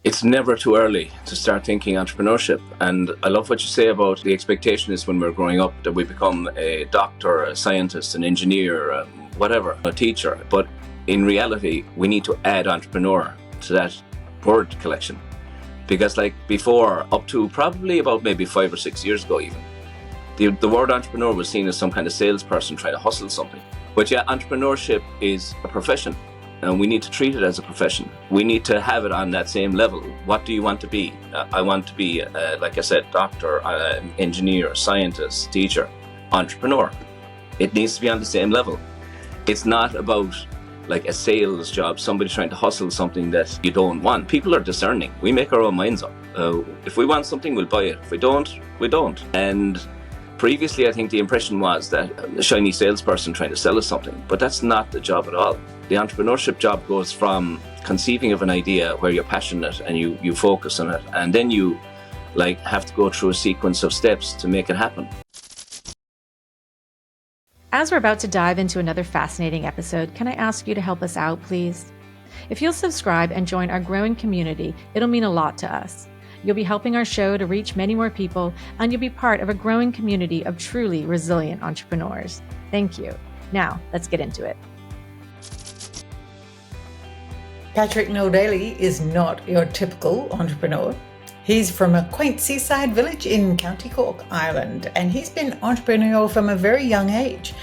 It's never too early to start thinking entrepreneurship. And I love what you say about the expectation is when we're growing up that we become a doctor, a scientist, an engineer, whatever, a teacher. But in reality, we need to add entrepreneur to that word collection. Because like before, up to probably about maybe 5 or 6 years ago even, the word entrepreneur was seen as some kind of salesperson trying to hustle something. But yeah, entrepreneurship is a profession. And we need to treat it as a profession. We need to have it on that same level. What do you want to be? I want to be, like I said, doctor, engineer, scientist, teacher, entrepreneur. It needs to be on the same level. It's not about like a sales job, somebody trying to hustle something that you don't want. People are discerning. We make our own minds up. If we want something, we'll buy it. If we don't, we don't. And previously, I think the impression was that a shiny salesperson trying to sell us something, but that's not the job at all. The entrepreneurship job goes from conceiving of an idea where you're passionate and you focus on it, and then you like have to go through a sequence of steps to make it happen. As we're about to dive into another fascinating episode, can I ask you to help us out, please? If you'll subscribe and join our growing community, it'll mean a lot to us. You'll be helping our show to reach many more people, and you'll be part of a growing community of truly resilient entrepreneurs. Thank you. Now, let's get into it. Patrick Noel Daly is not your typical entrepreneur. He's from a quaint seaside village in County Cork, Ireland, and he's been entrepreneurial from a very young age.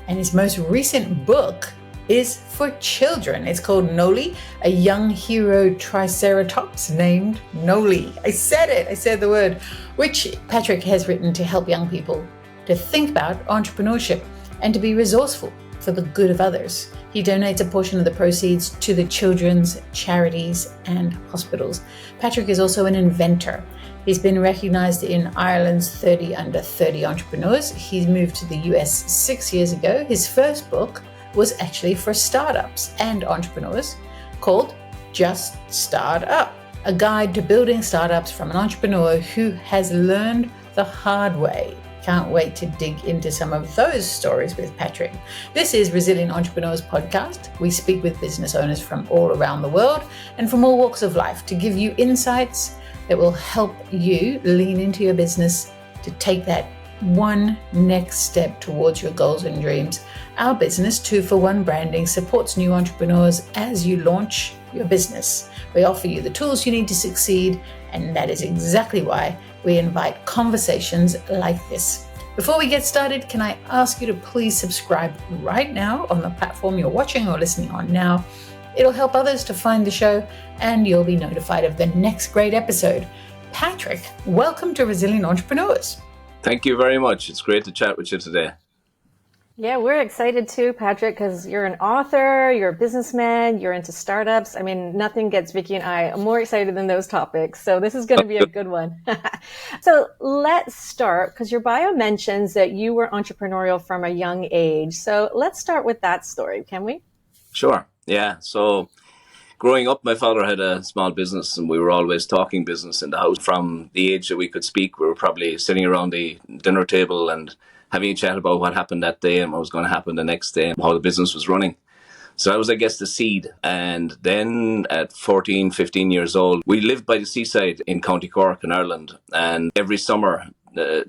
And his most recent book is for children. It's called Noli, a young hero triceratops named Noli. I said the word, which Patrick has written to help young people to think about entrepreneurship and to be resourceful for the good of others. He donates a portion of the proceeds to the children's charities and hospitals. Patrick is also an inventor. He's been recognized in Ireland's 30 under 30 entrepreneurs. He's moved to the US 6 years ago. His first book was actually for startups and entrepreneurs called Just Start Up, a guide to building startups from an entrepreneur who has learned the hard way. Can't wait to dig into some of those stories with Patrick. This is Resilient Entrepreneurs Podcast. We speak with business owners from all around the world and from all walks of life to give you insights that will help you lean into your business to take that one next step towards your goals and dreams. Our business, 2-for-1 Branding, supports new entrepreneurs as you launch your business. We offer you the tools you need to succeed, and that is exactly why we invite conversations like this. Before we get started, can I ask you to please subscribe right now on the platform you're watching or listening on now? It'll help others to find the show, and you'll be notified of the next great episode. Patrick, welcome to Resilient Entrepreneurs. Thank you very much. It's great to chat with you today. Yeah, we're excited too, Patrick, because you're an author, you're a businessman, you're into startups. I mean, nothing gets Vicky and I more excited than those topics. So this is going to be a good one. So let's start, because your bio mentions that you were entrepreneurial from a young age. So let's start with that story, can we? Sure. Yeah. So growing up, my father had a small business and we were always talking business in the house. From the age that we could speak, we were probably sitting around the dinner table and having a chat about what happened that day and what was going to happen the next day and how the business was running. So that was, I guess, the seed. And then at 14, 15 years old, we lived by the seaside in County Cork in Ireland. And every summer,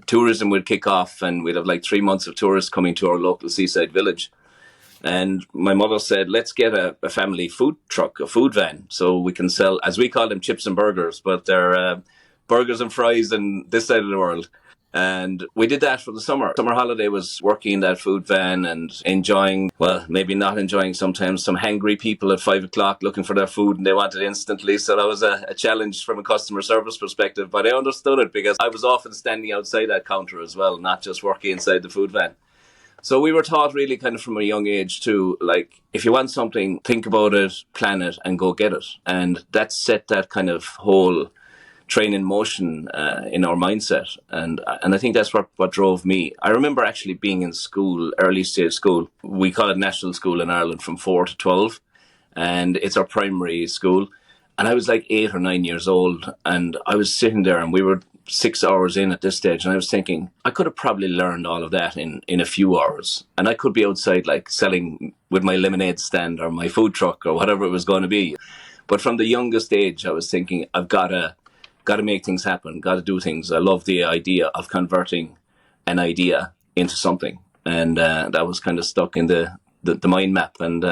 tourism would kick off and we'd have like 3 months of tourists coming to our local seaside village. And my mother said, let's get a family food truck, a food van, so we can sell, as we call them, chips and burgers, but they're burgers and fries in this side of the world. And we did that for the summer. Summer holiday was working in that food van and enjoying, well, maybe not enjoying sometimes, some hangry people at 5 o'clock looking for their food and they wanted it instantly. So that was a challenge from a customer service perspective. But I understood it because I was often standing outside that counter as well, not just working inside the food van. So we were taught really kind of from a young age to, like, if you want something, think about it, plan it, and go get it. And that set that kind of whole train in motion in our mindset. And I think that's what drove me. I remember actually being in school, early stage school. We call it national school in Ireland from 4 to 12. And it's our primary school. And I was like 8 or 9 years old. And I was sitting there and we were 6 hours in at this stage. And I was thinking, I could have probably learned all of that in a few hours. And I could be outside like selling with my lemonade stand or my food truck or whatever it was going to be. But from the youngest age, I was thinking, I've got to make things happen, got to do things. I love the idea of converting an idea into something. And that was kind of stuck in the mind map, and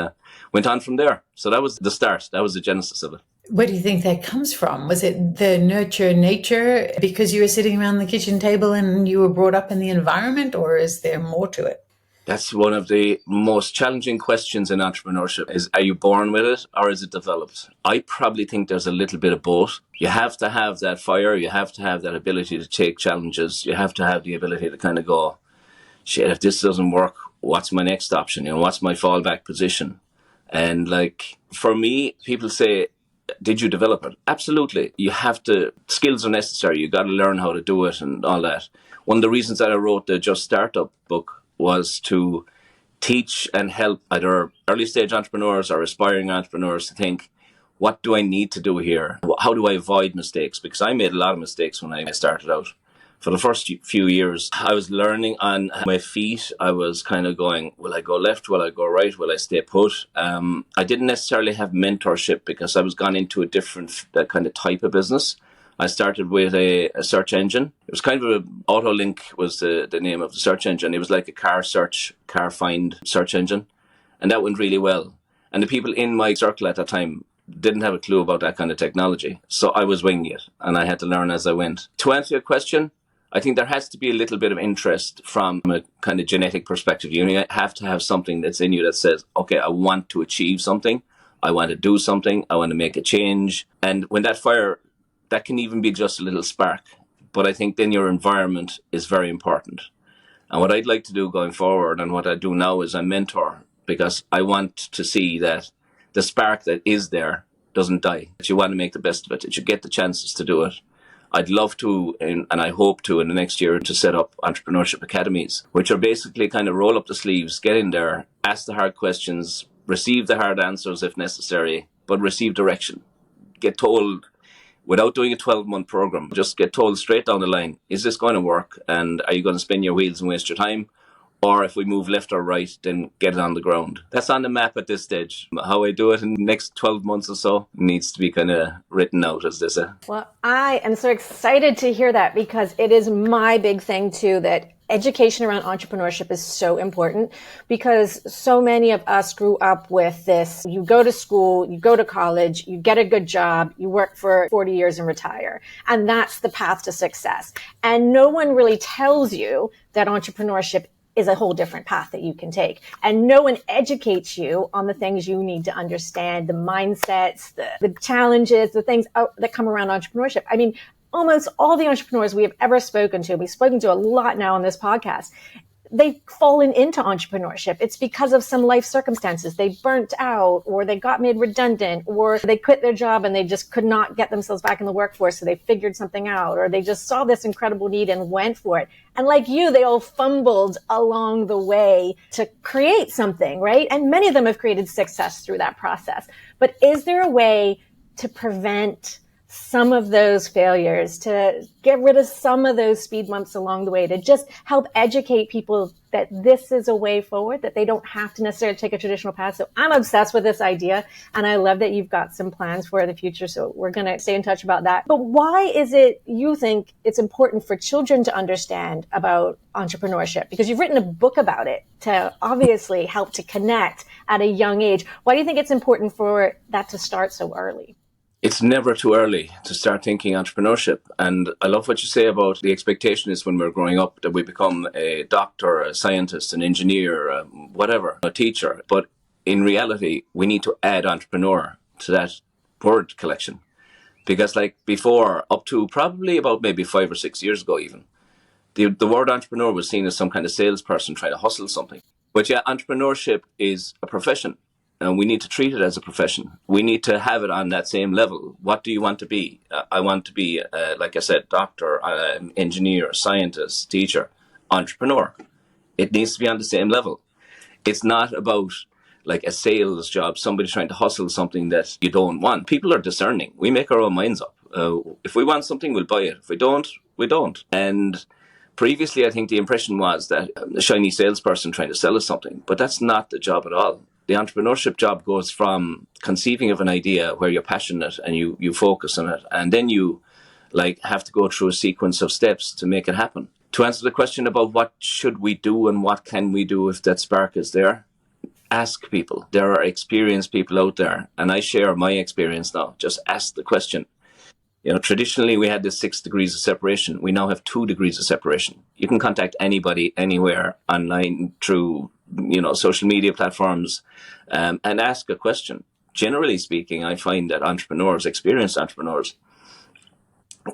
went on from there. So that was the start. That was the genesis of it. Where do you think that comes from? Was it the nurture nature because you were sitting around the kitchen table and you were brought up in the environment, or is there more to it? That's one of the most challenging questions in entrepreneurship is, are you born with it or is it developed? I probably think there's a little bit of both. You have to have that fire. You have to have that ability to take challenges. You have to have the ability to kind of go, shit, if this doesn't work, what's my next option? What's my fallback position? And like, for me, people say, did you develop it? Absolutely. You have to, skills are necessary. You got to learn how to do it and all that. One of the reasons that I wrote the Just Startup book was to teach and help either early stage entrepreneurs or aspiring entrepreneurs to think, what do I need to do here? How do I avoid mistakes? Because I made a lot of mistakes when I started out. For the first few years, I was learning on my feet. I was kind of going, will I go left? Will I go right? Will I stay put? I didn't necessarily have mentorship because I was gone into a different kind of type of business. I started with a search engine. It was kind of AutoLink was the name of the search engine. It was like a car find search engine. And that went really well. And the people in my circle at that time didn't have a clue about that kind of technology. So I was winging it and I had to learn as I went. To answer your question, I think there has to be a little bit of interest from a kind of genetic perspective. You have to have something that's in you that says, okay, I want to achieve something. I want to do something. I want to make a change. And when that fire, that can even be just a little spark. But I think then your environment is very important. And what I'd like to do going forward and what I do now is I mentor, because I want to see that the spark that is there doesn't die. That you want to make the best of it. That you get the chances to do it. I'd love to, and I hope to in the next year, to set up entrepreneurship academies, which are basically kind of roll up the sleeves, get in there, ask the hard questions, receive the hard answers if necessary, but receive direction. Get told, without doing a 12-month program, just get told straight down the line, is this going to work? And are you going to spin your wheels and waste your time? Or if we move left or right, then get it on the ground. That's on the map at this stage. How I do it in the next 12 months or so needs to be kind of written out, as they say. Well, I am so excited to hear that, because it is my big thing too, that education around entrepreneurship is so important, because so many of us grew up with this. You go to school, you go to college, you get a good job, you work for 40 years and retire. And that's the path to success. And no one really tells you that entrepreneurship is a whole different path that you can take. And no one educates you on the things you need to understand, the mindsets, the challenges, the things that come around entrepreneurship. I mean, almost all the entrepreneurs we have ever spoken to, we've spoken to a lot now on this podcast, they've fallen into entrepreneurship. It's because of some life circumstances. They burnt out, or they got made redundant, or they quit their job and they just could not get themselves back in the workforce. So they figured something out, or they just saw this incredible need and went for it. And like you, they all fumbled along the way to create something, right? And many of them have created success through that process. But is there a way to prevent some of those failures, to get rid of some of those speed bumps along the way, to just help educate people that this is a way forward, that they don't have to necessarily take a traditional path? So I'm obsessed with this idea, and I love that you've got some plans for the future. So we're going to stay in touch about that. But why is it you think it's important for children to understand about entrepreneurship? Because you've written a book about it to obviously help to connect at a young age. Why do you think it's important for that to start so early? It's never too early to start thinking entrepreneurship. And I love what you say about the expectation is when we're growing up that we become a doctor, a scientist, an engineer, whatever, a teacher. But in reality, we need to add entrepreneur to that word collection. Because like before, up to probably about maybe 5 or 6 years ago even, the word entrepreneur was seen as some kind of salesperson trying to hustle something. But yeah, entrepreneurship is a profession. And we need to treat it as a profession. We need to have it on that same level. What do you want to be? I want to be, like I said, doctor, engineer, scientist, teacher, entrepreneur. It needs to be on the same level. It's not about like a sales job, somebody trying to hustle something that you don't want. People are discerning. We make our own minds up. If we want something, we'll buy it. If we don't, we don't. And previously, I think the impression was that a shiny salesperson trying to sell us something. But that's not the job at all. the entrepreneurship job goes from conceiving of an idea where you're passionate and you focus on it, and then you have to go through a sequence of steps to make it happen. To answer the question about what should we do and what can we do if that spark is there, ask people. There are experienced people out there, and I share my experience now. Just ask the question. Traditionally we had this 6 degrees of separation. We now have 2 degrees of separation. You can contact anybody, anywhere, online, through, social media platforms, and ask a question. Generally speaking, I find that entrepreneurs, experienced entrepreneurs,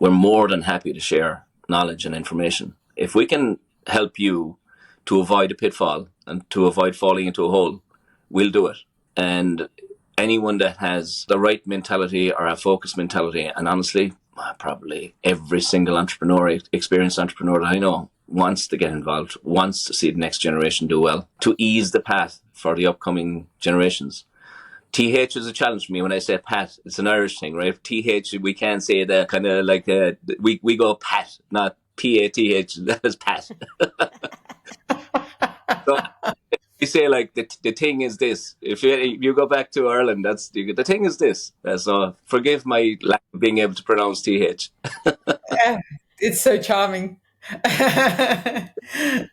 we're more than happy to share knowledge and information. If we can help you to avoid a pitfall and to avoid falling into a hole, we'll do it. And anyone that has the right mentality or a focused mentality, and honestly, probably every single experienced entrepreneur that I know wants to get involved, wants to see the next generation do well, to ease the path for the upcoming generations. TH is a challenge for me when I say Pat. It's an Irish thing, right? TH, we can't say that kind of we go Pat, not PATH. That is Pat. So you say the thing is this. If you go back to Ireland, the thing is this. So forgive my lack of being able to pronounce TH. It's so charming.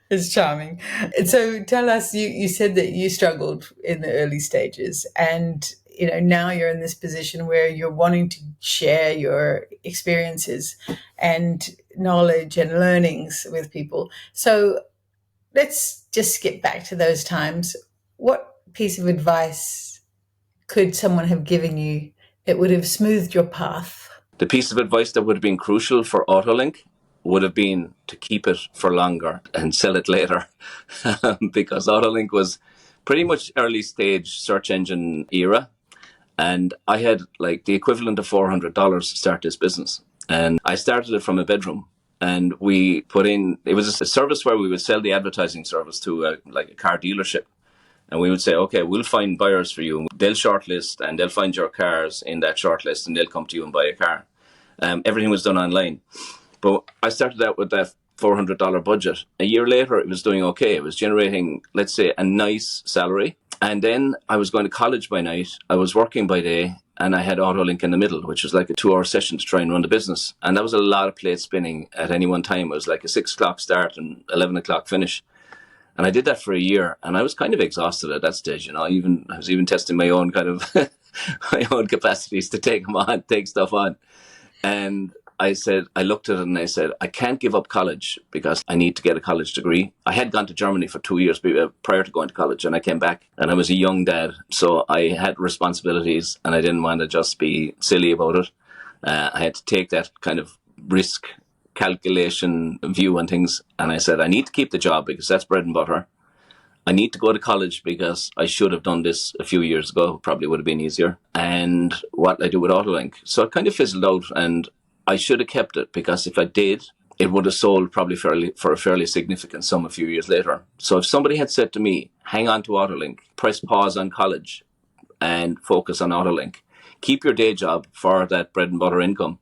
It's charming. So tell us, you said that you struggled in the early stages, and now you're in this position where you're wanting to share your experiences and knowledge and learnings with people. So let's just skip back to those times. What piece of advice could someone have given you that would have smoothed your path? The piece of advice that would have been crucial for Autolink would have been to keep it for longer and sell it later. Because Autolink was pretty much early stage search engine era. And I had the equivalent of $400 to start this business. And I started it from a bedroom. And we put in, it was a service where we would sell the advertising service to a car dealership. And we would say, okay, we'll find buyers for you. They'll shortlist and they'll find your cars in that shortlist and they'll come to you and buy a car. Everything was done online. But I started out with that $400 budget. A year later, it was doing okay. It was generating, let's say, a nice salary. And then I was going to college by night. I was working by day. And I had Autolink in the middle, which was like a 2-hour session to try and run the business. And that was a lot of plates spinning at any one time. It was like a 6 o'clock start and 11 o'clock finish. And I did that for a year. And I was kind of exhausted at that stage. I was even testing my own kind of my own capacities to take stuff on. And I looked at it and I said, I can't give up college because I need to get a college degree. I had gone to Germany for 2 years prior to going to college, and I came back and I was a young dad. So I had responsibilities and I didn't want to just be silly about it. I had to take that kind of risk calculation view on things. And I said, I need to keep the job because that's bread and butter. I need to go to college because I should have done this a few years ago. Probably would have been easier. And what I do with Autolink. So it kind of fizzled out, and I should have kept it because if I did, it would have sold probably for a fairly significant sum a few years later. So if somebody had said to me, hang on to Autolink, press pause on college and focus on Autolink, keep your day job for that bread and butter income,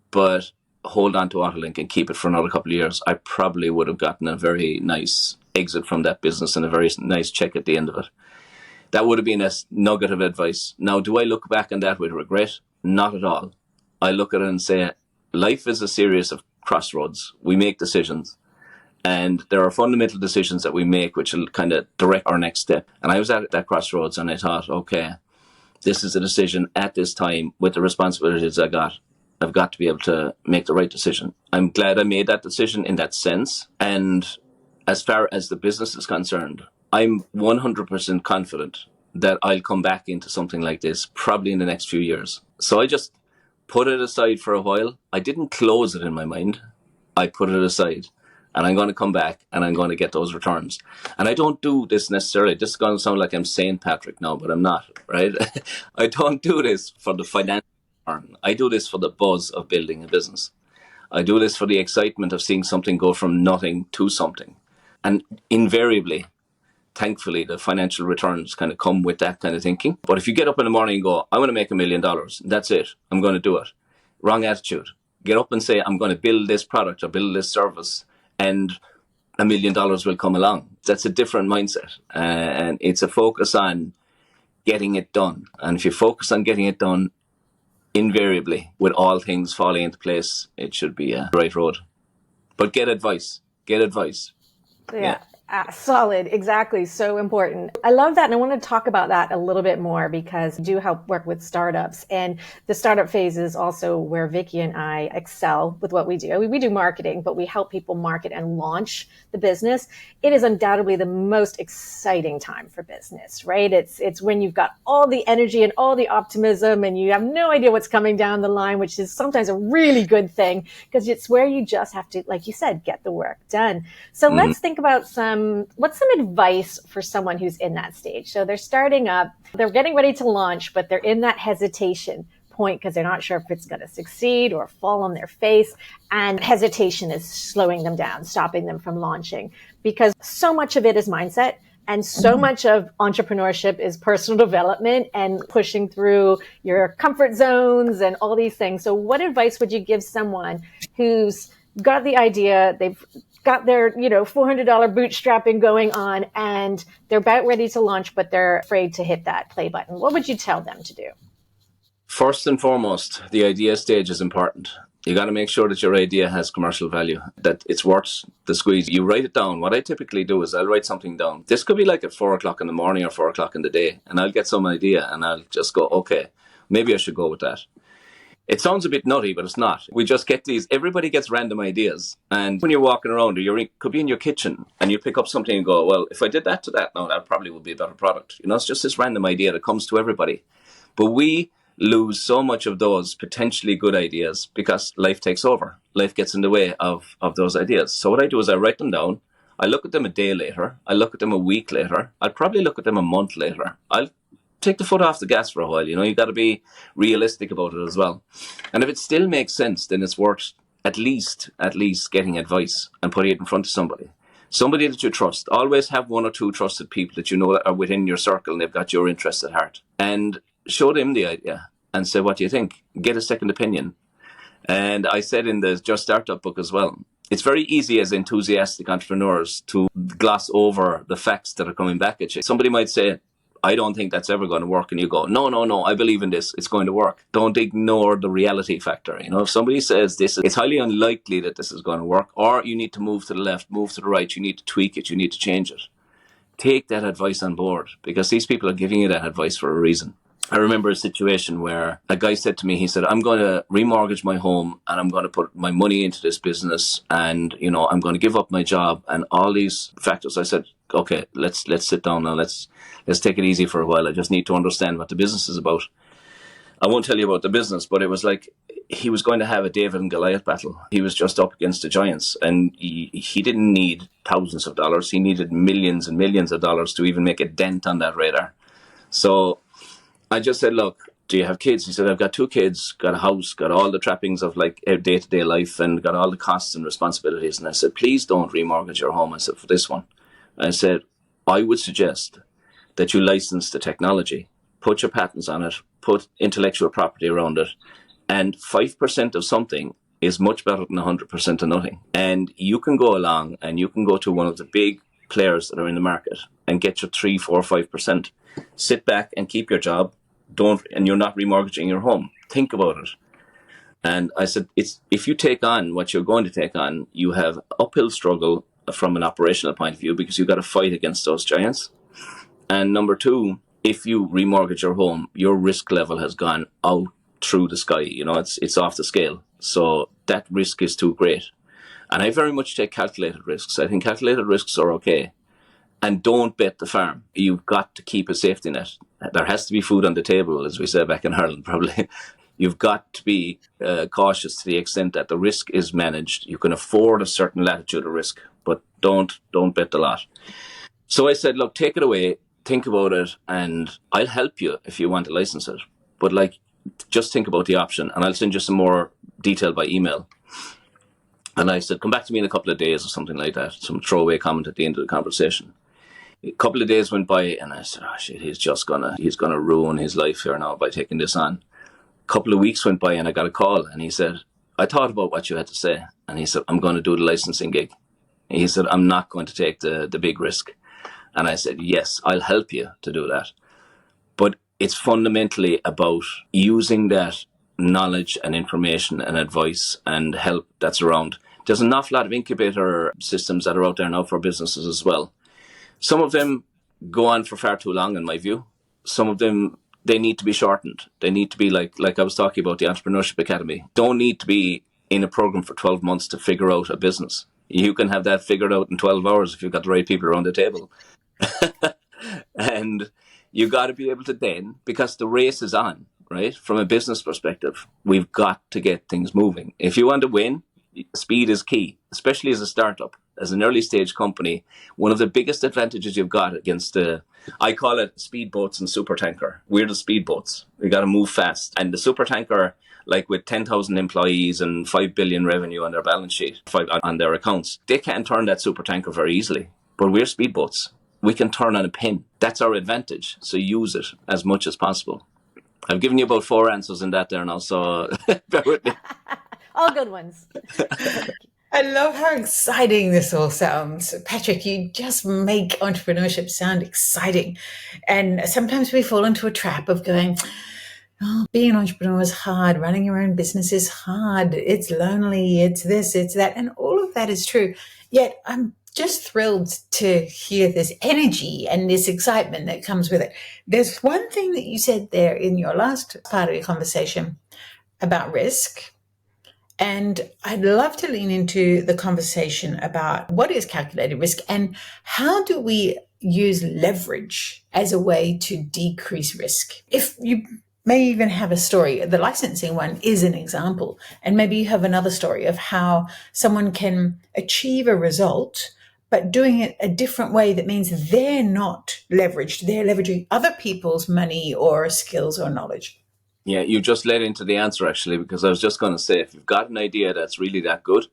but hold on to Autolink and keep it for another couple of years, I probably would have gotten a very nice exit from that business and a very nice check at the end of it. That would have been a nugget of advice. Now, do I look back on that with regret? Not at all. I look at it and say, life is a series of crossroads. We make decisions. And there are fundamental decisions that we make which will kind of direct our next step. And I was at that crossroads and I thought, okay, this is a decision at this time with the responsibilities I got. I've got to be able to make the right decision. I'm glad I made that decision in that sense. And as far as the business is concerned, I'm 100% confident that I'll come back into something like this probably in the next few years. So I just put it aside for a while. I didn't close it in my mind. I put it aside. And I'm going to come back and I'm going to get those returns. And I don't do this necessarily. This is going to sound like I'm saying Patrick now, but I'm not, right? I don't do this for the financial return. I do this for the buzz of building a business. I do this for the excitement of seeing something go from nothing to something. And invariably, thankfully, the financial returns kind of come with that kind of thinking. But if you get up in the morning and go, I want to make $1 million, that's it, I'm going to do it. Wrong attitude. Get up and say, I'm going to build this product or build this service. And $1 million will come along. That's a different mindset. And it's a focus on getting it done. And if you focus on getting it done, invariably, with all things falling into place, it should be a right road. But get advice. Get advice. Yeah. Solid. Exactly. So important. I love that. And I want to talk about that a little bit more because I do help work with startups. And the startup phase is also where Vicky and I excel with what we do. We do marketing, but we help people market and launch the business. It is undoubtedly the most exciting time for business, right? It's when you've got all the energy and all the optimism and you have no idea what's coming down the line, which is sometimes a really good thing because it's where you just have to, like you said, get the work done. So let's think about what's some advice for someone who's in that stage? So they're starting up, they're getting ready to launch, but they're in that hesitation point because they're not sure if it's going to succeed or fall on their face. And hesitation is slowing them down, stopping them from launching because so much of it is mindset. And so much of entrepreneurship is personal development and pushing through your comfort zones and all these things. So what advice would you give someone who's got the idea, they've got their, $400 bootstrapping going on and they're about ready to launch, but they're afraid to hit that play button? What would you tell them to do? First and foremost, the idea stage is important. You got to make sure that your idea has commercial value, that it's worth the squeeze. You write it down. What I typically do is I'll write something down. This could be like at 4:00 in the morning or 4:00 in the day, and I'll get some idea and I'll just go, okay, maybe I should go with that. It sounds a bit nutty, but it's not. We just get these, everybody gets random ideas. And when you're walking around, or could be in your kitchen, and you pick up something and go, well, if I did that to that, no, that probably would be a better product. It's just this random idea that comes to everybody. But we lose so much of those potentially good ideas because life takes over. Life gets in the way of those ideas. So what I do is I write them down. I look at them a day later. I look at them a week later. I'll probably look at them a month later. I'll take the foot off the gas for a while. You got to be realistic about it as well. And if it still makes sense, then it's worth at least getting advice and putting it in front of somebody that you trust. Always have one or two trusted people that you know that are within your circle and they've got your interest at heart. And show them the idea and say, what do you think? Get a second opinion. And I said in the Just Startup book as well, it's very easy as enthusiastic entrepreneurs to gloss over the facts that are coming back at you. Somebody might say, I don't think that's ever going to work. And you go, no, I believe in this. It's going to work. Don't ignore the reality factor. If somebody says it's highly unlikely that this is going to work, or you need to move to the left, move to the right, you need to tweak it, you need to change it. Take that advice on board because these people are giving you that advice for a reason. I remember a situation where a guy said to me, he said, I'm going to remortgage my home and I'm going to put my money into this business and, I'm going to give up my job and all these factors. I said, okay, let's sit down now. Let's take it easy for a while. I just need to understand what the business is about. I won't tell you about the business, but it was like he was going to have a David and Goliath battle. He was just up against the giants and he didn't need thousands of dollars. He needed millions and millions of dollars to even make a dent on that radar. So I just said, look, do you have kids? He said, I've got 2 kids, got a house, got all the trappings of like day-to-day life and got all the costs and responsibilities. And I said, please don't remortgage your home. I said, for this one. I said, I would suggest that you license the technology, put your patents on it, put intellectual property around it, and 5% of something is much better than 100% of nothing. And you can go along and you can go to one of the big players that are in the market and get your 3, 4, 5%. Sit back and keep your job. And you're not remortgaging your home. Think about it. And I said, if you take on what you're going to take on, you have uphill struggle from an operational point of view because you've got to fight against those giants. And number 2, if you remortgage your home, your risk level has gone out through the sky. It's off the scale. So that risk is too great. And I very much take calculated risks. I think calculated risks are okay. And don't bet the farm. You've got to keep a safety net. There has to be food on the table, as we say back in Ireland, probably. You've got to be cautious to the extent that the risk is managed. You can afford a certain latitude of risk, but don't bet the lot. So I said, look, take it away, think about it, and I'll help you if you want to license it. But just think about the option, and I'll send you some more detail by email. And I said, come back to me in a couple of days or something like that, some throwaway comment at the end of the conversation. A couple of days went by and I said, oh shit, he's gonna ruin his life here now by taking this on. A couple of weeks went by and I got a call and he said, I thought about what you had to say. And he said, I'm going to do the licensing gig. He said, I'm not going to take the big risk. And I said, yes, I'll help you to do that. But it's fundamentally about using that knowledge and information and advice and help that's around. There's an awful lot of incubator systems that are out there now for businesses as well. Some of them go on for far too long, in my view. Some of them, they need to be shortened. They need to be like I was talking about the Entrepreneurship Academy. Don't need to be in a program for 12 months to figure out a business. You can have that figured out in 12 hours if you've got the right people around the table. And you got to be able to then, because the race is on, right? From a business perspective, we've got to get things moving. If you want to win, speed is key, especially as a startup, as an early stage company. One of the biggest advantages you've got against I call it speedboats and supertanker. We're the speedboats. We got to move fast. And the supertanker, like with 10,000 employees and 5 billion revenue on their balance sheet, on their accounts, they can't turn that supertanker very easily. But we're speedboats. We can turn on a pin. That's our advantage. So use it as much as possible. I've given you about 4 answers in that there now, so bear with me. All good ones. I love how exciting this all sounds. Patrick, you just make entrepreneurship sound exciting. And sometimes we fall into a trap of going, oh, being an entrepreneur is hard. Running your own business is hard. It's lonely. It's this, it's that. And all of that is true. Yet I'm just thrilled to hear this energy and this excitement that comes with it. There's one thing that you said there in your last part of your conversation about risk. And I'd love to lean into the conversation about what is calculated risk and how do we use leverage as a way to decrease risk. If you may even have a story, the licensing one is an example, and maybe you have another story of how someone can achieve a result, but doing it a different way that means they're not leveraged. They're leveraging other people's money or skills or knowledge. Yeah, you just led into the answer, actually, because I was just going to say, if you've got an idea that's really that good,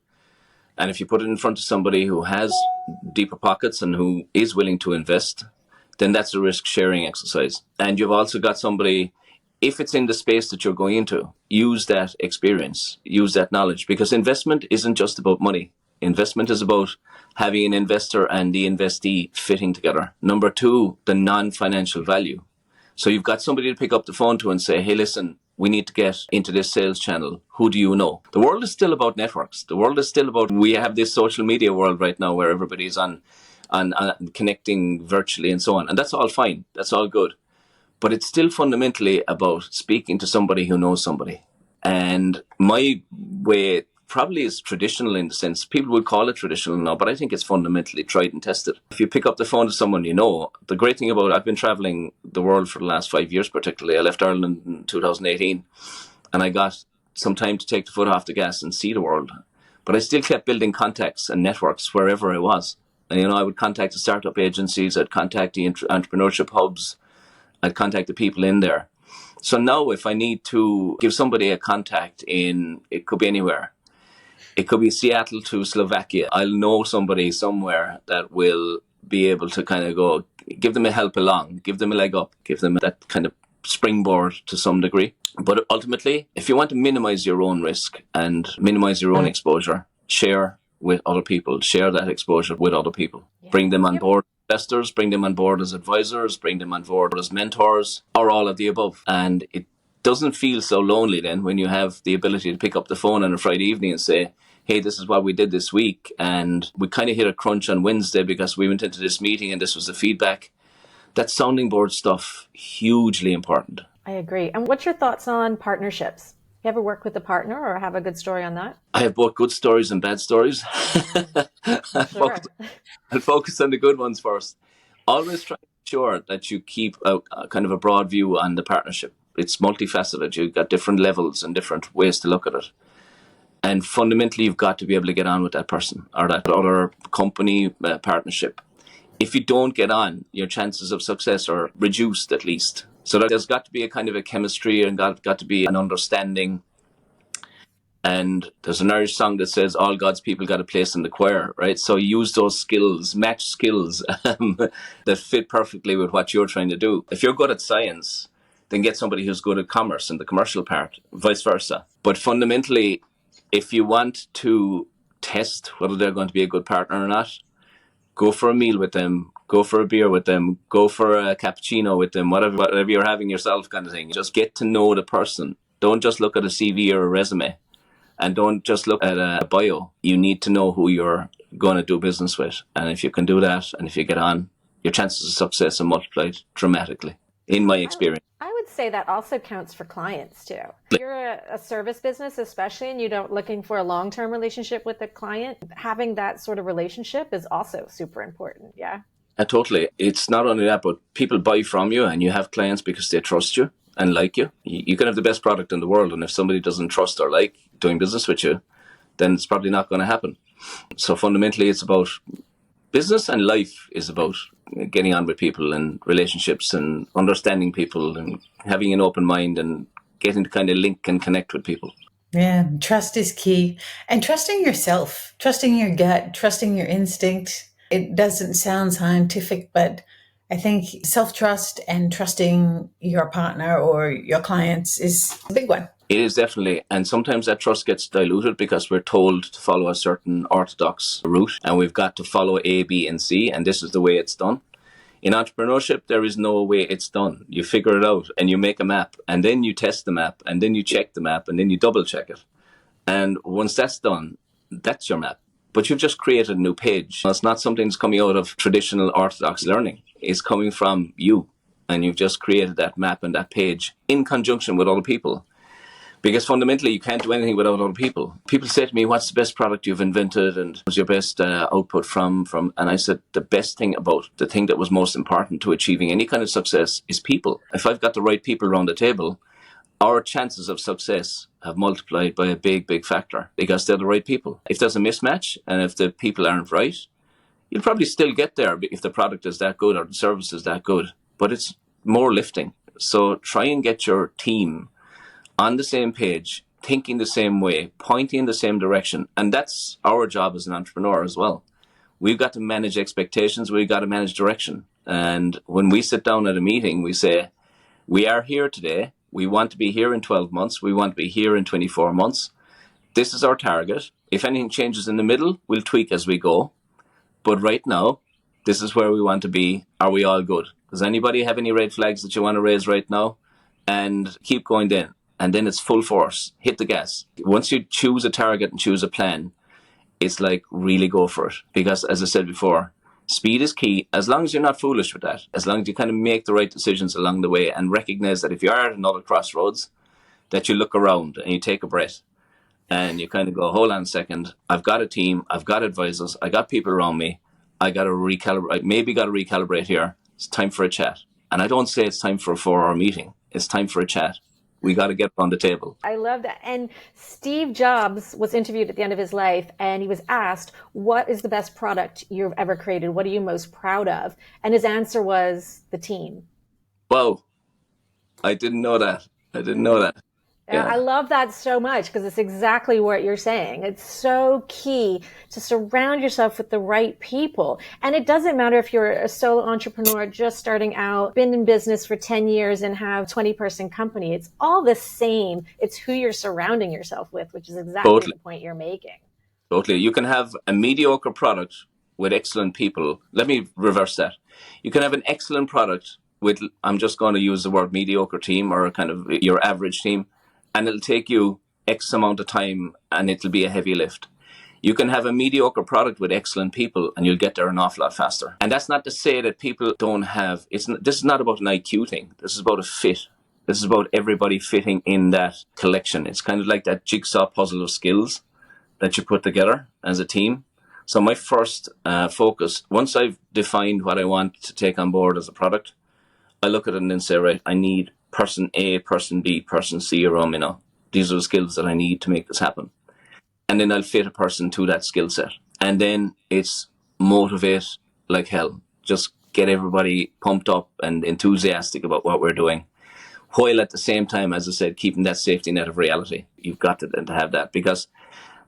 and if you put it in front of somebody who has deeper pockets and who is willing to invest, then that's a risk-sharing exercise. And you've also got somebody, if it's in the space that you're going into, use that experience, use that knowledge, because investment isn't just about money. Investment is about having an investor and the investee fitting together. Number 2, the non-financial value. So you've got somebody to pick up the phone to and say, hey, listen, we need to get into this sales channel. Who do you know? The world is still about networks. The world is still about, we have this social media world right now where everybody's on connecting virtually and so on. And that's all fine. That's all good. But it's still fundamentally about speaking to somebody who knows somebody. And my way probably is traditional in the sense, people would call it traditional now, but I think it's fundamentally tried and tested. If you pick up the phone to someone you know, the great thing about, I've been traveling the world for the last 5 years particularly. I left Ireland in 2018 and I got some time to take the foot off the gas and see the world. But I still kept building contacts and networks wherever I was. And, I would contact the startup agencies, I'd contact the entrepreneurship hubs, I'd contact the people in there. So now if I need to give somebody a contact it could be anywhere. It could be Seattle to Slovakia. I'll know somebody somewhere that will be able to kind of go, give them a help along, give them a leg up, give them that kind of springboard to some degree. But ultimately, if you want to minimize your own risk and minimize your own exposure, share with other people, share that exposure with other people. Yeah. Bring them on board as investors, bring them on board as advisors, bring them on board as mentors, or all of the above. And it doesn't feel so lonely then when you have the ability to pick up the phone on a Friday evening and say, hey, this is what we did this week. And we kind of hit a crunch on Wednesday because we went into this meeting and this was the feedback. That sounding board stuff, hugely important. I agree. And what's your thoughts on partnerships? You ever work with a partner or have a good story on that? I have both good stories and bad stories. Sure. I'll focus on the good ones first. Always try to ensure that you keep a kind of a broad view on the partnership. It's multifaceted. You've got different levels and different ways to look at it. And fundamentally, you've got to be able to get on with that person or that other company partnership. If you don't get on, your chances of success are reduced at least. So there's got to be a kind of a chemistry and got to be an understanding. And there's an Irish song that says, all God's people got a place in the choir, right? So use those skills, match skills that fit perfectly with what you're trying to do. If you're good at science, then get somebody who's good at commerce and the commercial part, vice versa. But fundamentally, if you want to test whether they're going to be a good partner or not. Go for a meal with them, go for a beer with them, go for a cappuccino with them, whatever you're having yourself kind of thing. Just get to know the person. Don't just look at a CV or a resume, and don't just look at a bio. You need to know who you're going to do business with. And if you can do that, and if you get on, your chances of success are multiplied dramatically, in my experience. I would say that also counts for clients too. If you're a service business, especially, and you don't looking for a long-term relationship with a client, having that sort of relationship is also super important. Yeah. Totally. It's not only that, but people buy from you, and you have clients because they trust you and like you. You can have the best product in the world, and if somebody doesn't trust or like doing business with you, then it's probably not going to happen. So fundamentally, it's about business, and life is about getting on with people and relationships and understanding people and having an open mind and getting to kind of link and connect with people. Yeah, trust is key. And trusting yourself, trusting your gut, trusting your instinct. It doesn't sound scientific, but I think self-trust and trusting your partner or your clients is a big one. It is definitely. And sometimes that trust gets diluted because we're told to follow a certain orthodox route, and we've got to follow A, B, and C, and this is the way it's done. In entrepreneurship, there is no way it's done. You figure it out and you make a map, and then you test the map, and then you check the map, and then you double check it. And once that's done, that's your map. But you've just created a new page. It's not something that's coming out of traditional orthodox learning. It's coming from you, and you've just created that map and that page in conjunction with other people. Because fundamentally, you can't do anything without other people. People say to me, what's the best product you've invented and what's your best output from? And I said, the best thing about the thing that was most important to achieving any kind of success is people. If I've got the right people around the table, our chances of success have multiplied by a big, big factor because they're the right people. If there's a mismatch and if the people aren't right, you'll probably still get there if the product is that good or the service is that good, but it's more lifting. So try and get your team on the same page, thinking the same way, pointing in the same direction. And that's our job as an entrepreneur as well. We've got to manage expectations. We've got to manage direction. And when we sit down at a meeting, we say, we are here today. We want to be here in 12 months. We want to be here in 24 months. This is our target. If anything changes in the middle, we'll tweak as we go. But right now, this is where we want to be. Are we all good? Does anybody have any red flags that you want to raise right now? And keep going then. And then it's full force. Hit the gas. Once you choose a target and choose a plan, it's like really go for it. Because as I said before, speed is key. As long as you're not foolish with that, as long as you kind of make the right decisions along the way and recognize that if you are at another crossroads, that you look around and you take a breath and you kind of go, hold on a second. I've got a team. I've got advisors. I got people around me. I got to recalibrate here. It's time for a chat. And I don't say it's time for a 4-hour meeting. It's time for a chat. We got to get on the table. I love that. And Steve Jobs was interviewed at the end of his life, and he was asked, what is the best product you've ever created? What are you most proud of? And his answer was the team. Whoa. I didn't know that. Yeah. I love that so much because it's exactly what you're saying. It's so key to surround yourself with the right people. And it doesn't matter if you're a solo entrepreneur just starting out, been in business for 10 years and have 20-person company. It's all the same. It's who you're surrounding yourself with, which is exactly the point you're making. Totally. You can have a mediocre product with excellent people. Let me reverse that. You can have an excellent product with, I'm just going to use the word mediocre team or kind of your average team. And it'll take you X amount of time and it'll be a heavy lift. You can have a mediocre product with excellent people and you'll get there an awful lot faster. And that's not to say that people don't have, this is not about an IQ thing. This is about a fit. This is about everybody fitting in that collection. It's kind of like that jigsaw puzzle of skills that you put together as a team. So my first focus, once I've defined what I want to take on board as a product, I look at it and then say, right, I need person A, person B, person C around me now. These are the skills that I need to make this happen. And then I'll fit a person to that skill set. And then it's motivate like hell. Just get everybody pumped up and enthusiastic about what we're doing. While at the same time, as I said, keeping that safety net of reality. You've got to have that because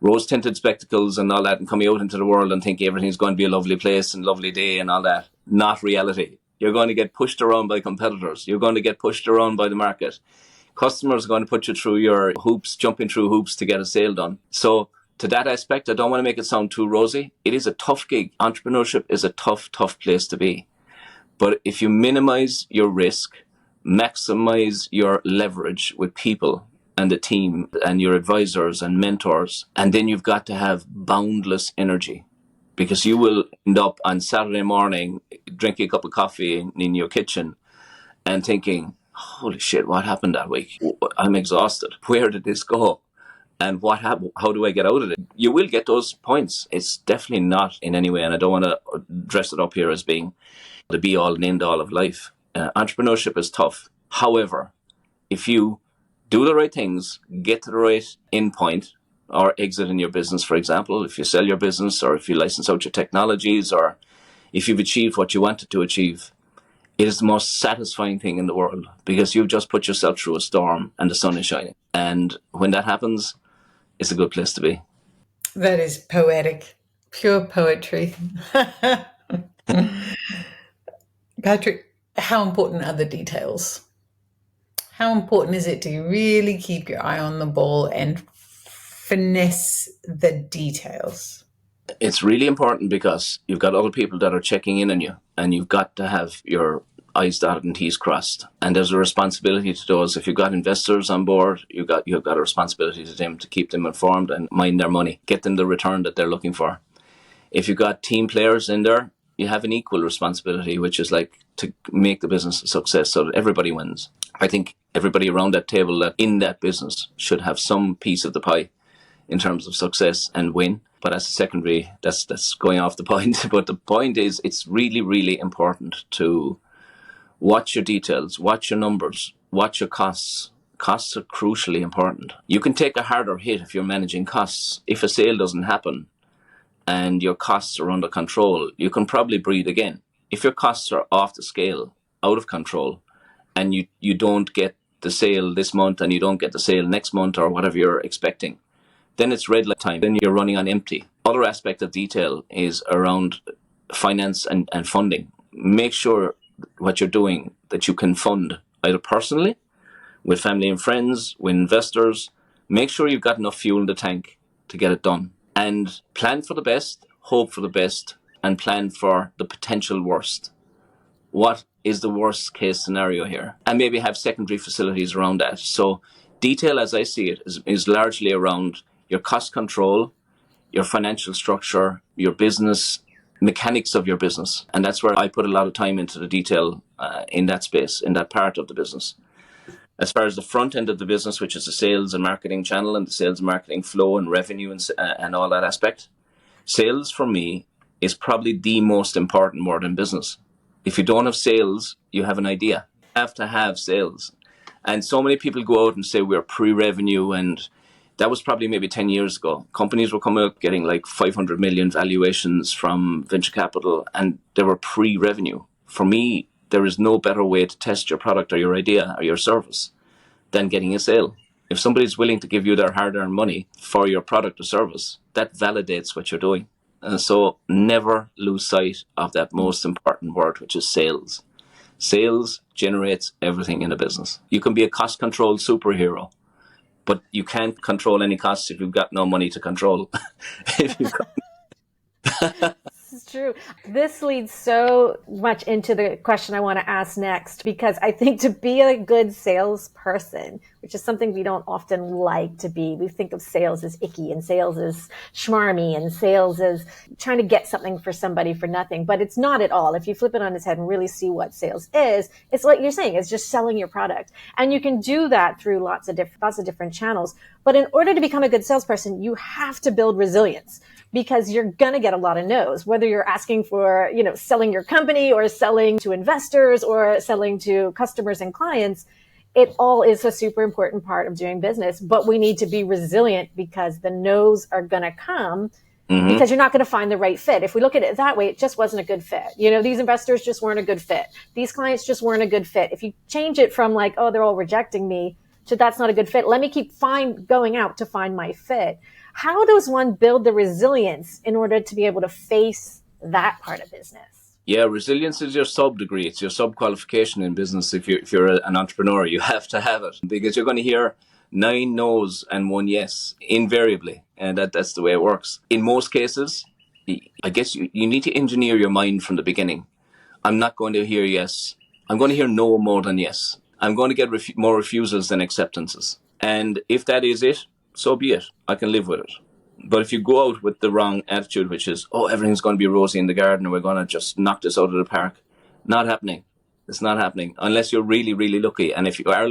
rose-tinted spectacles and all that and coming out into the world and thinking everything's going to be a lovely place and lovely day and all that, not reality. You're going to get pushed around by competitors. You're going to get pushed around by the market. Customers are going to put you through your hoops, jumping through hoops to get a sale done. So to that aspect, I don't want to make it sound too rosy. It is a tough gig. Entrepreneurship is a tough place to be. But if you minimize your risk, maximize your leverage with people and the team and your advisors and mentors, and then you've got to have boundless energy, because you will end up on Saturday morning drinking a cup of coffee in your kitchen and thinking, holy shit, what happened that week? I'm exhausted. Where did this go? And what happened? How do I get out of it? You will get those points. It's definitely not in any way, and I don't want to dress it up here as being the be all and end all of life. Entrepreneurship is tough. However, if you do the right things, get to the right end point or exit in your business, for example, if you sell your business or if you license out your technologies or if you've achieved what you wanted to achieve, it is the most satisfying thing in the world, because you've just put yourself through a storm and the sun is shining. And when that happens, it's a good place to be. That is poetic, pure poetry. Patrick, how important are the details? How important is it to really keep your eye on the ball and finesse the details? It's really important, because you've got other people that are checking in on you, and you've got to have your I's dotted and T's crossed. And there's a responsibility to those. If you've got investors on board, you've got a responsibility to them to keep them informed and mind their money, get them the return that they're looking for. If you've got team players in there, you have an equal responsibility, which is like to make the business a success so that everybody wins. I think everybody around that table that in that business should have some piece of the pie in terms of success and win. But as a secondary, that's going off the point. But the point is, it's really, really important to watch your details, watch your numbers, watch your costs. Costs are crucially important. You can take a harder hit if you're managing costs. If a sale doesn't happen and your costs are under control, you can probably breathe again. If your costs are off the scale, out of control, and you don't get the sale this month and you don't get the sale next month or whatever you're expecting, then it's red light time. Then you're running on empty. Other aspect of detail is around finance and funding. Make sure what you're doing that you can fund either personally, with family and friends, with investors. Make sure you've got enough fuel in the tank to get it done. And plan for the best, hope for the best, and plan for the potential worst. What is the worst case scenario here? And maybe have secondary facilities around that. So detail, as I see it, is largely around your cost control, your financial structure, your business, mechanics of your business. And that's where I put a lot of time into the detail in that space, in that part of the business. As far as the front end of the business, which is the sales and marketing channel and the sales and marketing flow and revenue and all that aspect, sales for me is probably the most important word in business. If you don't have sales, you have an idea. You have to have sales. And so many people go out and say we're pre-revenue, and that was probably maybe 10 years ago. Companies were coming up getting like 500 million valuations from venture capital, and they were pre-revenue. For me, there is no better way to test your product or your idea or your service than getting a sale. If somebody's willing to give you their hard-earned money for your product or service, that validates what you're doing. And so never lose sight of that most important word, which is sales. Sales generates everything in a business. You can be a cost-control superhero, but you can't control any costs if you've got no money to control. If you've got This is true. This leads so much into the question I want to ask next, because I think to be a good salesperson, which is something we don't often like to be, we think of sales as icky and sales as schmarmy and sales as trying to get something for somebody for nothing, but it's not at all. If you flip it on its head and really see what sales is, it's what you're saying, it's just selling your product. And you can do that through lots of different channels. But in order to become a good salesperson, you have to build resilience, because you're going to get a lot of no's, whether you're asking for, selling your company or selling to investors or selling to customers and clients. It all is a super important part of doing business, but we need to be resilient, because the no's are going to come because you're not going to find the right fit. If we look at it that way, it just wasn't a good fit. These investors just weren't a good fit. These clients just weren't a good fit. If you change it from like, oh, they're all rejecting me, to that's not a good fit, let me keep going out to find my fit. How does one build the resilience in order to be able to face that part of business? Yeah, resilience is your sub-degree. It's your sub-qualification in business. If you're an entrepreneur, you have to have it, because you're going to hear 9 no's and 1 yes, invariably. And that's the way it works. In most cases, I guess you need to engineer your mind from the beginning. I'm not going to hear yes. I'm going to hear no more than yes. I'm going to get more refusals than acceptances. And if that is it, so be it. I can live with it. But if you go out with the wrong attitude, which is, oh, everything's going to be rosy in the garden and we're going to just knock this out of the park, not happening. It's not happening unless you're really, really lucky. And if you are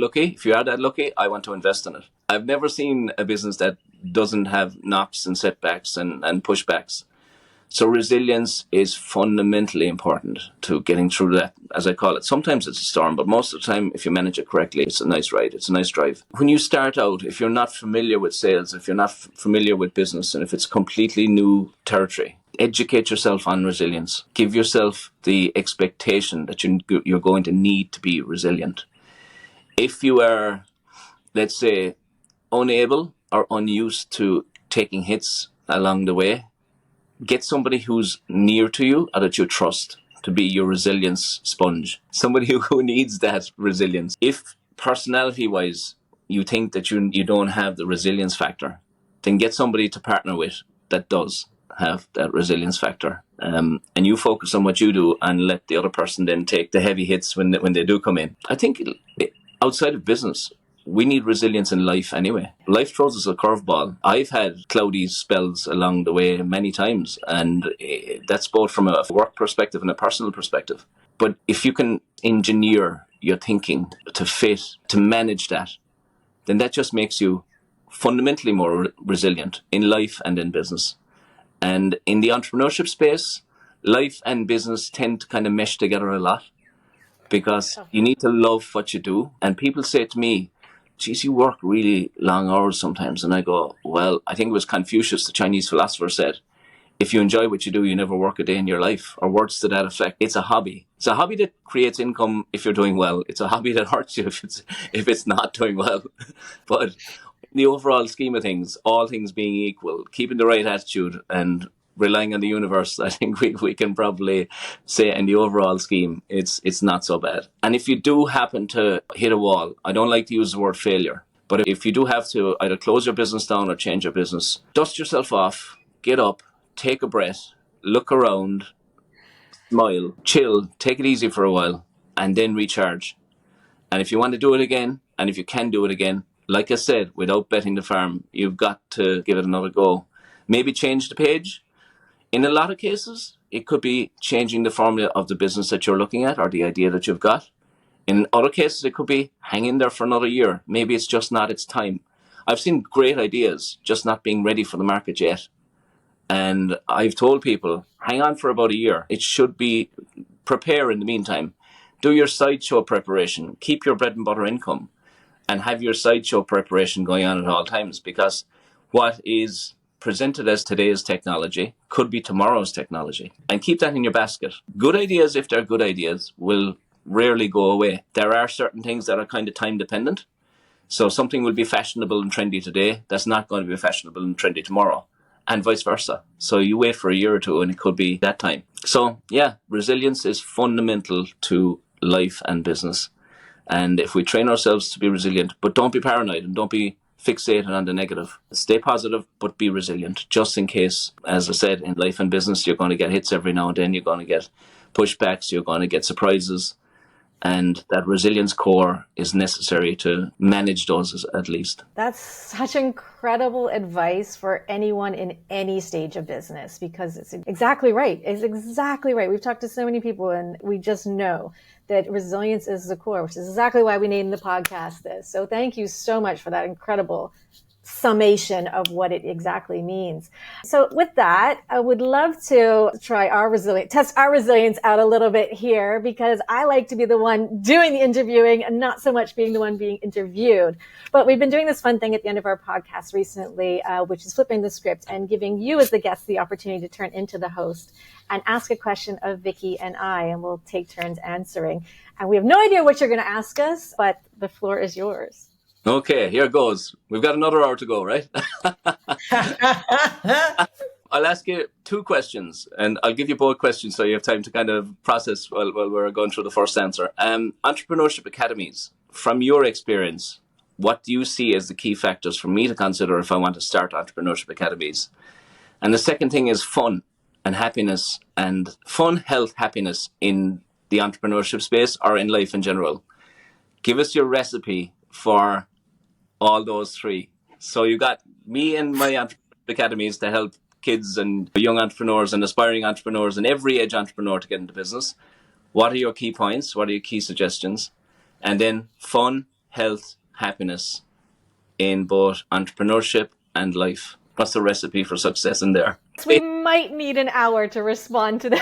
that lucky, I want to invest in it. I've never seen a business that doesn't have knocks and setbacks and pushbacks. So resilience is fundamentally important to getting through that, as I call it. Sometimes it's a storm, but most of the time, if you manage it correctly, it's a nice ride. It's a nice drive. When you start out, if you're not familiar with sales, if you're not familiar with business, and if it's completely new territory, educate yourself on resilience. Give yourself the expectation that you're going to need to be resilient. If you are, let's say, unable or unused to taking hits along the way, get somebody who's near to you or that you trust to be your resilience sponge. Somebody who needs that resilience. If personality-wise you think that you don't have the resilience factor, then get somebody to partner with that does have that resilience factor. And you focus on what you do and let the other person then take the heavy hits when they do come in. I think outside of business, we need resilience in life anyway. Life throws us a curveball. I've had cloudy spells along the way many times, and that's both from a work perspective and a personal perspective. But if you can engineer your thinking to fit, to manage that, then that just makes you fundamentally more resilient in life and in business. And in the entrepreneurship space, life and business tend to kind of mesh together a lot because you need to love what you do. And people say to me, geez, you work really long hours sometimes. And I go, well, I think it was Confucius, the Chinese philosopher, said, if you enjoy what you do, you never work a day in your life, or words to that effect. It's a hobby. It's a hobby that creates income if you're doing well. It's a hobby that hurts you if it's not doing well. But in the overall scheme of things, all things being equal, keeping the right attitude and relying on the universe, I think we can probably say in the overall scheme, it's not so bad. And if you do happen to hit a wall, I don't like to use the word failure, but if you do have to either close your business down or change your business, dust yourself off, get up, take a breath, look around, smile, chill, take it easy for a while, and then recharge. And if you want to do it again, and if you can do it again, like I said, without betting the farm, you've got to give it another go. Maybe change the page. In a lot of cases, it could be changing the formula of the business that you're looking at or the idea that you've got. In other cases, it could be hang in there for another year. Maybe it's just not its time. I've seen great ideas just not being ready for the market yet. And I've told people, hang on for about a year. It should be, prepare in the meantime. Do your sideshow preparation. Keep your bread and butter income. And have your sideshow preparation going on at all times. Because what is presented as today's technology could be tomorrow's technology, and keep that in your basket. Good ideas, if they're good ideas, will rarely go away. There are certain things that are kind of time dependent. So something will be fashionable and trendy today that's not going to be fashionable and trendy tomorrow, and vice versa. So you wait for a year or two and it could be that time. So yeah, resilience is fundamental to life and business. And if we train ourselves to be resilient, but don't be paranoid and don't be fixated on the negative. Stay positive, but be resilient, just in case, as I said, in life and business, you're going to get hits every now and then. You're going to get pushbacks. You're going to get surprises. And that resilience core is necessary to manage those at least. That's such incredible advice for anyone in any stage of business, because it's exactly right. It's exactly right. We've talked to so many people and we just know that resilience is the core, which is exactly why we named the podcast this. So thank you so much for that incredible summation of what it exactly means. So with that, I would love to test our resilience out a little bit here, because I like to be the one doing the interviewing and not so much being the one being interviewed. But we've been doing this fun thing at the end of our podcast recently, which is flipping the script and giving you as the guest the opportunity to turn into the host and ask a question of Vicky and I, and we'll take turns answering. And we have no idea what you're going to ask us, but the floor is yours. Okay, here goes. We've got another hour to go, right? I'll ask you 2 questions, and I'll give you both questions so you have time to kind of process while we're going through the first answer. Entrepreneurship academies, from your experience, what do you see as the key factors for me to consider if I want to start entrepreneurship academies? And the second thing is fun and happiness, and fun, health, happiness in the entrepreneurship space or in life in general. Give us your recipe for all those three. So you got me and my entrepreneurship academies to help kids and young entrepreneurs and aspiring entrepreneurs and every age entrepreneur to get into business. What are your key points? What are your key suggestions? And then fun, health, happiness in both entrepreneurship and life. What's the recipe for success in there? We might need an hour to respond to those.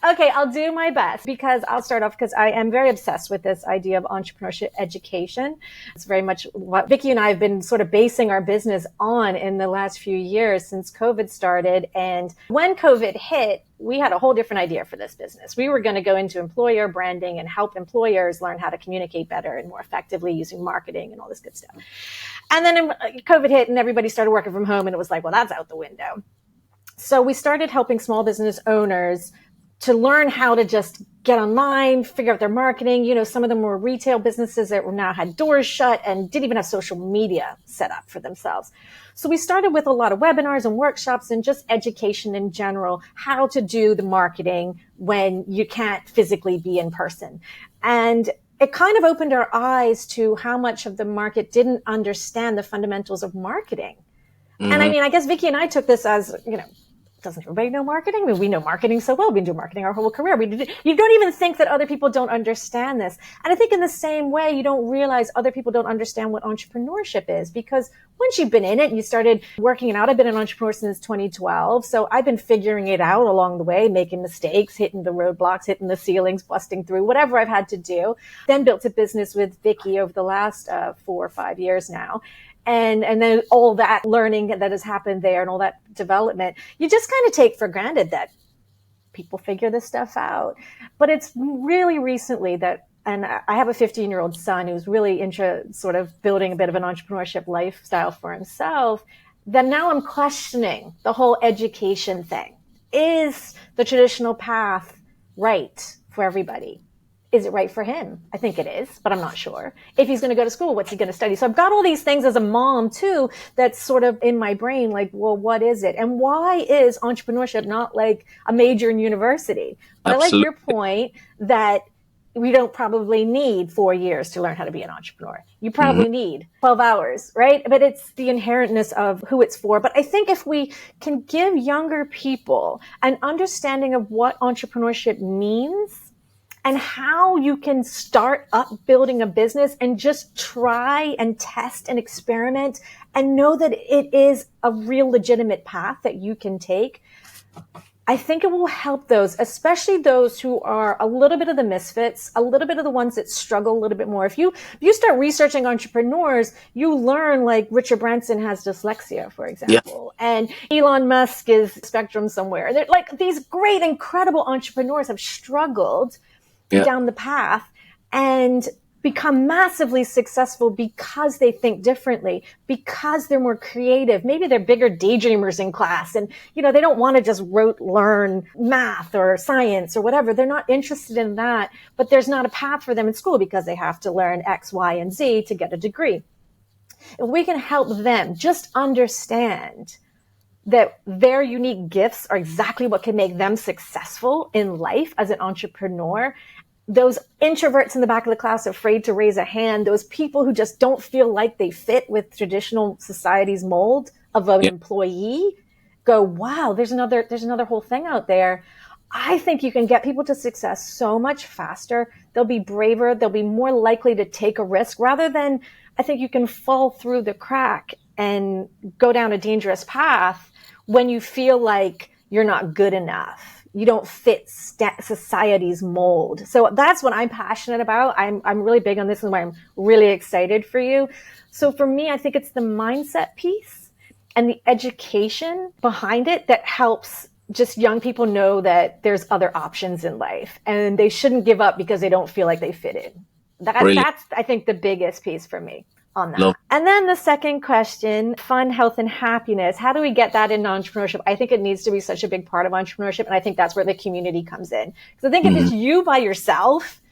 Okay, I'll do my best because I'll start off because I am very obsessed with this idea of entrepreneurship education. It's very much what Vicky and I have been sort of basing our business on in the last few years since COVID started. And when COVID hit, we had a whole different idea for this business. We were going to go into employer branding and help employers learn how to communicate better and more effectively using marketing and all this good stuff. And then COVID hit and everybody started working from home and it was like, well, that's out the window. So we started helping small business owners to learn how to just get online, figure out their marketing. You know, some of them were retail businesses that were now had doors shut and didn't even have social media set up for themselves. So we started with a lot of webinars and workshops and just education in general, how to do the marketing when you can't physically be in person. And it kind of opened our eyes to how much of the market didn't understand the fundamentals of marketing. Mm-hmm. And I mean, I guess Vicky and I took this as, you know, doesn't everybody know marketing? I mean, we know marketing so well. We've been doing marketing our whole career. You don't even think that other people don't understand this. And I think in the same way, you don't realize other people don't understand what entrepreneurship is, because once you've been in it, you started working it out. I've been an entrepreneur since 2012. So I've been figuring it out along the way, making mistakes, hitting the roadblocks, hitting the ceilings, busting through, whatever I've had to do. Then built a business with Vicky over the last 4 or 5 years now. And then all that learning that has happened there and all that development, you just kind of take for granted that people figure this stuff out. But it's really recently that, and I have a 15-year-old son who's really into sort of building a bit of an entrepreneurship lifestyle for himself, that now I'm questioning the whole education thing. Is the traditional path right for everybody? Is it right for him? I think it is, but I'm not sure. If he's going to go to school, what's he going to study? So I've got all these things as a mom too, that's sort of in my brain, like, well, what is it? And why is entrepreneurship not like a major in university? But Absolutely. I like your point that we don't probably need 4 years to learn how to be an entrepreneur. You probably need 12 hours, right? But it's the inherentness of who it's for. But I think if we can give younger people an understanding of what entrepreneurship means, and how you can start up building a business and just try and test and experiment and know that it is a real legitimate path that you can take, I think it will help those, especially those who are a little bit of the misfits, a little bit of the ones that struggle a little bit more. If you start researching entrepreneurs, you learn like Richard Branson has dyslexia, for example, and Elon Musk is spectrum somewhere. They're like these great, incredible entrepreneurs have struggled down the path and become massively successful because they think differently, because they're more creative. Maybe they're bigger daydreamers in class and, you know, they don't want to just learn math or science or whatever. They're not interested in that, but there's not a path for them in school because they have to learn X, Y, and Z to get a degree. If we can help them just understand that their unique gifts are exactly what can make them successful in life as an entrepreneur. Those introverts in the back of the class afraid to raise a hand, those people who just don't feel like they fit with traditional society's mold of an employee, go, wow, there's another whole thing out there. I think you can get people to success so much faster. They'll be braver. They'll be more likely to take a risk rather than, I think you can fall through the crack and go down a dangerous path when you feel like you're not good enough. You don't fit society's mold. So that's what I'm passionate about. I'm really big on this and why I'm really excited for you. So for me, I think it's the mindset piece and the education behind it that helps just young people know that there's other options in life and they shouldn't give up because they don't feel like they fit in. That's, I think, the biggest piece for me on that. And then the second question, fun, health, and happiness. How do we get that in entrepreneurship? I think it needs to be such a big part of entrepreneurship. And I think that's where the community comes in. Because I think if it's you by yourself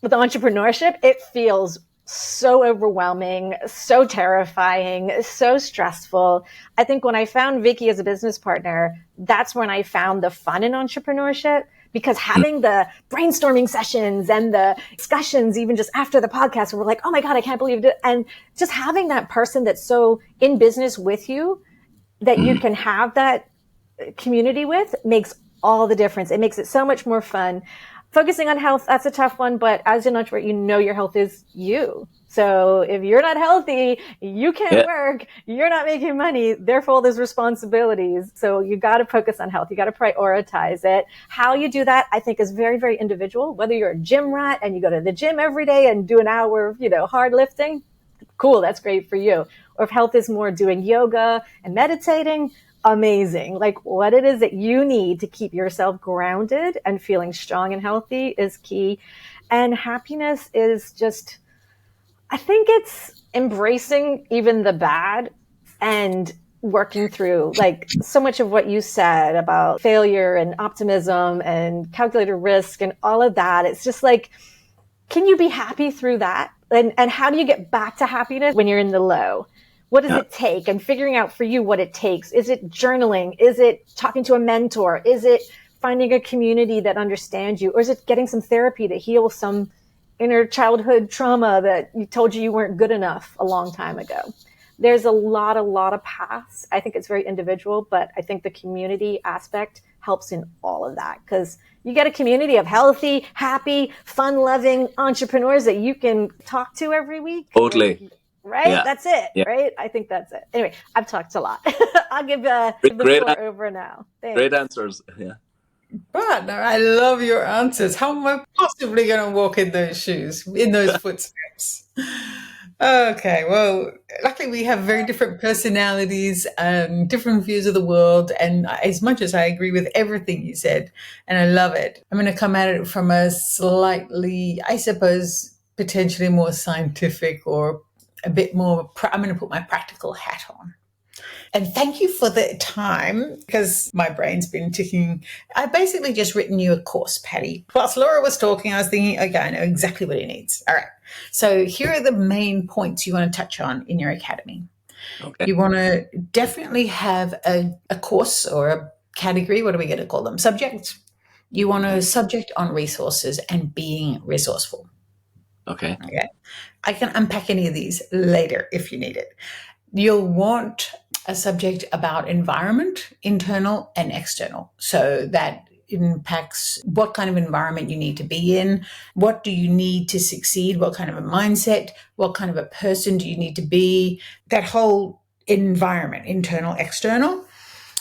with entrepreneurship, it feels so overwhelming, so terrifying, so stressful. I think when I found Vicky as a business partner, that's when I found the fun in entrepreneurship, because having the brainstorming sessions and the discussions, even just after the podcast, where we're like, oh my God, I can't believe it. And just having that person that's so in business with you that you can have that community with makes all the difference. It makes it so much more fun. Focusing on health, that's a tough one, but as an entrepreneur, you know your health is you. So if you're not healthy, you can't work, you're not making money, therefore there's responsibilities. So you got to focus on health. You got to prioritize it. How you do that, I think, is very, very individual. Whether you're a gym rat and you go to the gym every day and do an hour of, hard lifting, cool, that's great for you. Or if health is more doing yoga and meditating, amazing. Like, what it is that you need to keep yourself grounded and feeling strong and healthy is key. And happiness is just, I think it's embracing even the bad and working through, like, so much of what you said about failure and optimism and calculated risk and all of that. It's just like, can you be happy through that? And how do you get back to happiness when you're in the low? What does it take? And figuring out for you what it takes. Is it journaling? Is it talking to a mentor? Is it finding a community that understands you? Or is it getting some therapy to heal some inner childhood trauma that you told you weren't good enough a long time ago? There's a lot of paths. I think it's very individual, but I think the community aspect helps in all of that, because you get a community of healthy, happy, fun-loving entrepreneurs that you can talk to every week. Totally. Right? Yeah. That's it, Yeah. right? I think that's it. Anyway, I've talked a lot. I'll give the floor over now. Thanks. Great answers. Yeah. Partner, I love your answers. How am I possibly going to walk in those shoes, in those footsteps? Okay, well, luckily we have very different personalities and different views of the world. And as much as I agree with everything you said, and I love it, I'm going to come at it from a slightly, I suppose, potentially more scientific or a bit more, I'm going to put my practical hat on. And thank you for the time, because my brain's been ticking. I basically just written you a course, Patty. Whilst Laura was talking, I was thinking, okay, I know exactly what he needs. All right. So here are the main points you want to touch on in your academy. Okay. You want to definitely have a course or a category. What are we going to call them? Subjects. You want a subject on resources and being resourceful. Okay. I can unpack any of these later if you need it. You'll want a subject about environment, internal and external. So that impacts what kind of environment you need to be in. What do you need to succeed? What kind of a mindset? What kind of a person do you need to be? That whole environment, internal, external.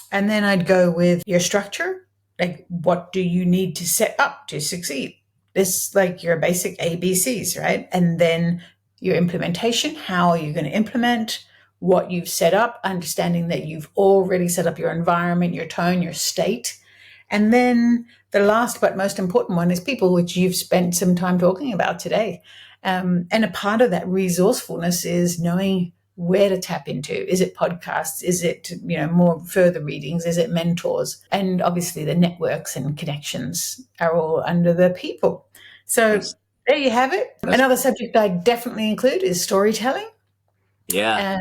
And then I'd go with your structure. Like, what do you need to set up to succeed? This, like your basic ABCs, right? And then your implementation. How are you going to implement what you've set up, understanding that you've already set up your environment, your tone, your state. And then the last but most important one is people, which you've spent some time talking about today. And a part of that resourcefulness is knowing where to tap into. Is it podcasts? Is it, more further readings? Is it mentors? And obviously the networks and connections are all under the people. So there you have it. Another subject I definitely include is storytelling. Yeah.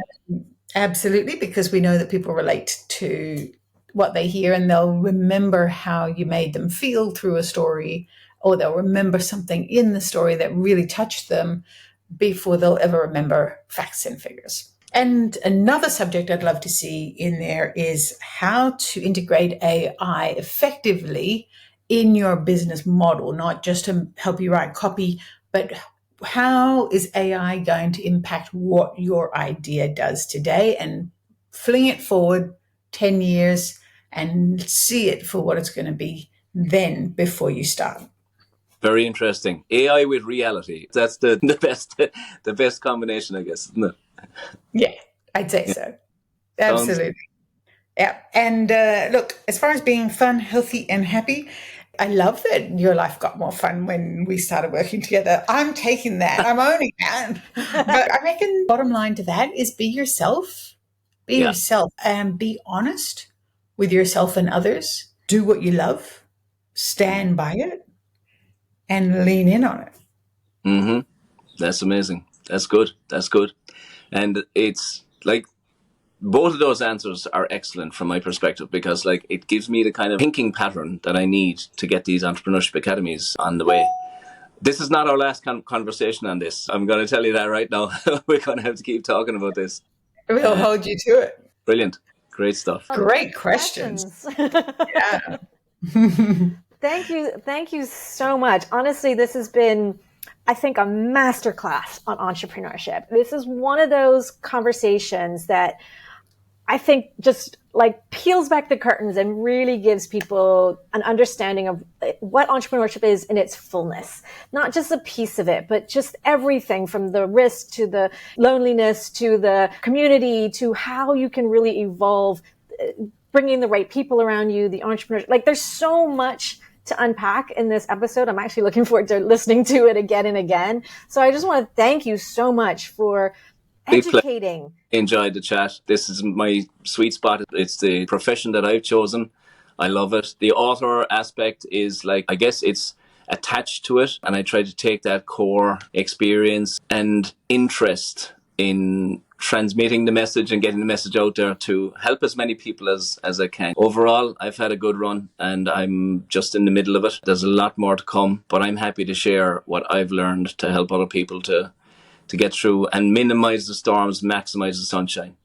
Absolutely, because we know that people relate to what they hear and they'll remember how you made them feel through a story, or they'll remember something in the story that really touched them before they'll ever remember facts and figures. And another subject I'd love to see in there is how to integrate AI effectively in your business model, not just to help you write copy, but how is AI going to impact what your idea does today, and fling it forward 10 years and see it for what it's going to be then before you start. Very interesting. AI with reality. That's the best combination, I guess, isn't it? Yeah, I'd say so. Absolutely. Yeah. And look, as far as being fun, healthy, and happy, I love that your life got more fun when we started working together. I'm taking that. I'm owning that. But I reckon bottom line to that is be yourself. Be yourself and be honest with yourself and others. Do what you love. Stand by it and lean in on it. Mm-hmm. That's amazing. That's good. That's good. And it's like both of those answers are excellent from my perspective, because like it gives me the kind of thinking pattern that I need to get these entrepreneurship academies on the way. This is not our last conversation on this. I'm going to tell you that right now. We're going to have to keep talking about this. We'll hold you to it. Brilliant. Great stuff. Great questions. Yeah. Thank you so much. Honestly, this has been, I think, a masterclass on entrepreneurship. This is one of those conversations that I think just like peels back the curtains and really gives people an understanding of what entrepreneurship is in its fullness. Not just a piece of it, but just everything from the risk to the loneliness to the community to how you can really evolve, bringing the right people around you, the entrepreneurs. Like there's so much to unpack in this episode. I'm actually looking forward to listening to it again and again. So I just want to thank you so much for educating. Enjoyed the chat. This is my sweet spot. It's the profession that I've chosen. I love it. The author aspect is like, I guess it's attached to it. And I try to take that core experience and interest in transmitting the message and getting the message out there to help as many people as I can. Overall, I've had a good run and I'm just in the middle of it. There's a lot more to come, but I'm happy to share what I've learned to help other people to get through and minimize the storms, maximize the sunshine.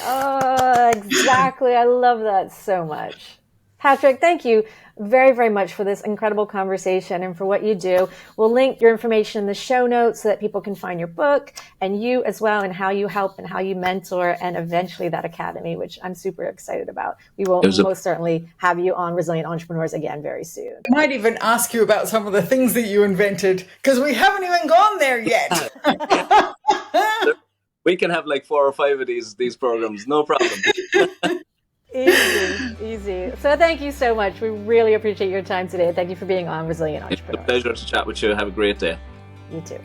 Oh, exactly. I love that so much. Patrick, thank you very, very much for this incredible conversation and for what you do. We'll link your information in the show notes so that people can find your book and you as well, and how you help and how you mentor, and eventually that academy, which I'm super excited about. We will most certainly have you on Resilient Entrepreneurs again very soon. I might even ask you about some of the things that you invented, because we haven't even gone there yet. We can have like 4 or 5 of these programs, no problem. Easy. So thank you so much. We really appreciate your time today. Thank you for being on Resilient Entrepreneurs. It's a pleasure to chat with you. Have a great day. You too.